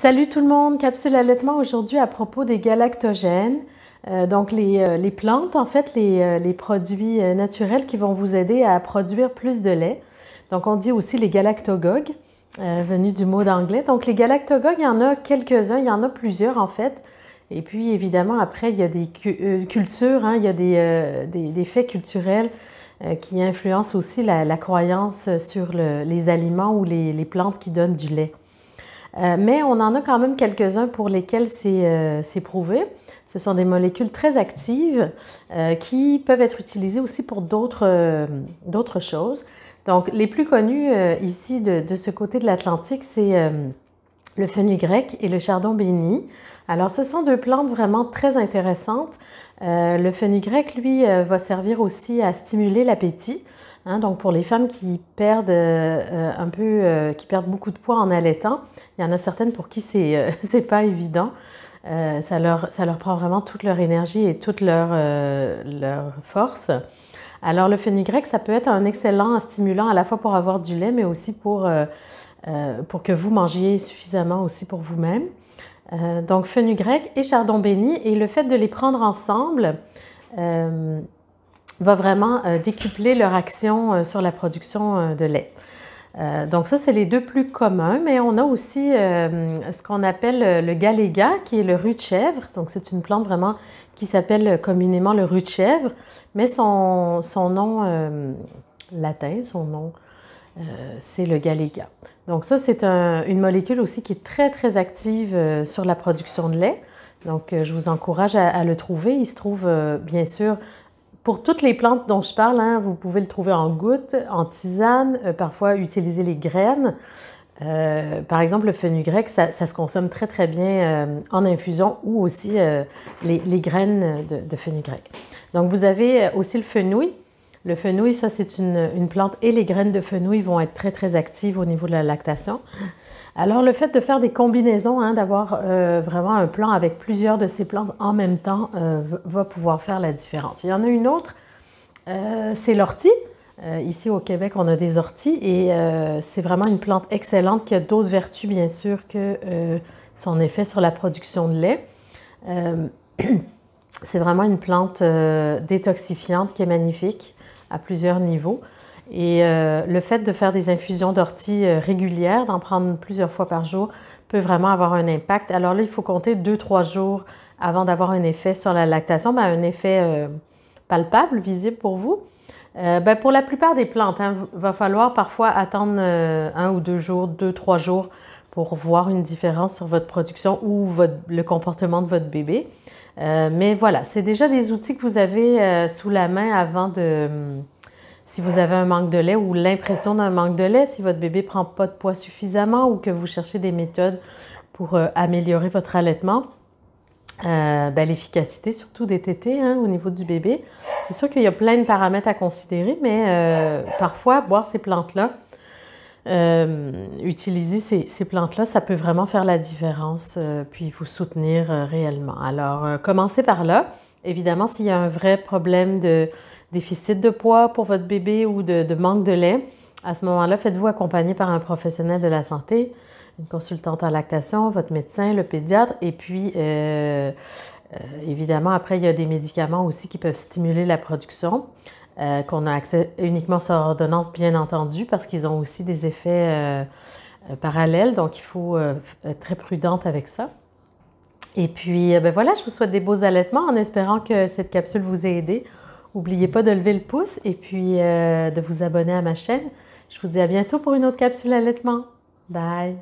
Salut tout le monde, capsule allaitement aujourd'hui à propos des galactogènes. Donc les plantes, en fait, les produits naturels qui vont vous aider à produire plus de lait. Donc on dit aussi les galactogogues, venus du mot d'anglais. Donc les galactogogues, il y en a quelques-uns, il y en a plusieurs en fait. Et puis évidemment après il y a des cultures, il y a des faits culturels qui influencent aussi la croyance sur les aliments ou les plantes qui donnent du lait. Mais on en a quand même quelques-uns pour lesquels c'est prouvé. Ce sont des molécules très actives qui peuvent être utilisées aussi pour d'autres choses. Donc, les plus connus ici de ce côté de l'Atlantique, c'est le fenugrec et le chardon béni. Alors, ce sont deux plantes vraiment très intéressantes. Le fenugrec, lui, va servir aussi à stimuler l'appétit. Donc, pour les femmes qui perdent qui perdent beaucoup de poids en allaitant, il y en a certaines pour qui c'est pas évident. Ça leur prend vraiment toute leur énergie et toute leur force. Alors, le fenugrec, ça peut être un excellent stimulant à la fois pour avoir du lait, mais aussi pour que vous mangiez suffisamment aussi pour vous-même. Donc, fenugrec et chardon béni, et le fait de les prendre ensemble va vraiment décupler leur action sur la production de lait. Donc ça, c'est les deux plus communs, mais on a aussi ce qu'on appelle le galéga, qui est le rue de chèvre. Donc c'est une plante vraiment qui s'appelle communément le rue de chèvre, mais son nom latin, c'est le galéga. Donc ça, c'est une molécule aussi qui est très, très active sur la production de lait. Donc je vous encourage à le trouver. Il se trouve bien sûr pour toutes les plantes dont je parle, vous pouvez le trouver en gouttes, en tisane, parfois utiliser les graines. Par exemple, le fenugrec, ça se consomme très très bien en infusion ou aussi les graines de fenugrec. Donc vous avez aussi le fenouil. Le fenouil, ça c'est une plante et les graines de fenouil vont être très très actives au niveau de la lactation. Alors, le fait de faire des combinaisons, d'avoir vraiment un plan avec plusieurs de ces plantes en même temps va pouvoir faire la différence. Il y en a une autre, c'est l'ortie. Ici au Québec, on a des orties et c'est vraiment une plante excellente qui a d'autres vertus, bien sûr, que son effet sur la production de lait. C'est vraiment une plante détoxifiante qui est magnifique à plusieurs niveaux. Et le fait de faire des infusions d'ortie régulières, d'en prendre plusieurs fois par jour, peut vraiment avoir un impact. Alors là, il faut compter 2-3 jours avant d'avoir un effet sur la lactation, un effet palpable, visible pour vous. Pour la plupart des plantes, il va falloir parfois attendre 1 ou 2 jours, 2-3 jours pour voir une différence sur votre production ou le comportement de votre bébé. Mais voilà, c'est déjà des outils que vous avez sous la main avant si vous avez un manque de lait ou l'impression d'un manque de lait, si votre bébé ne prend pas de poids suffisamment ou que vous cherchez des méthodes pour améliorer votre allaitement, l'efficacité surtout des tétés au niveau du bébé. C'est sûr qu'il y a plein de paramètres à considérer, mais parfois, boire ces plantes-là, utiliser ces plantes-là, ça peut vraiment faire la différence puis vous soutenir réellement. Alors, commencez par là. Évidemment, s'il y a un vrai problème de déficit de poids pour votre bébé ou de manque de lait, à ce moment-là, faites-vous accompagner par un professionnel de la santé, une consultante en lactation, votre médecin, le pédiatre, et puis évidemment, après, il y a des médicaments aussi qui peuvent stimuler la production, qu'on a accès uniquement sur ordonnance, bien entendu, parce qu'ils ont aussi des effets parallèles, donc il faut être très prudente avec ça. Et puis, voilà, je vous souhaite des beaux allaitements en espérant que cette capsule vous ait aidé. N'oubliez pas de lever le pouce et puis de vous abonner à ma chaîne. Je vous dis à bientôt pour une autre capsule allaitement. Bye!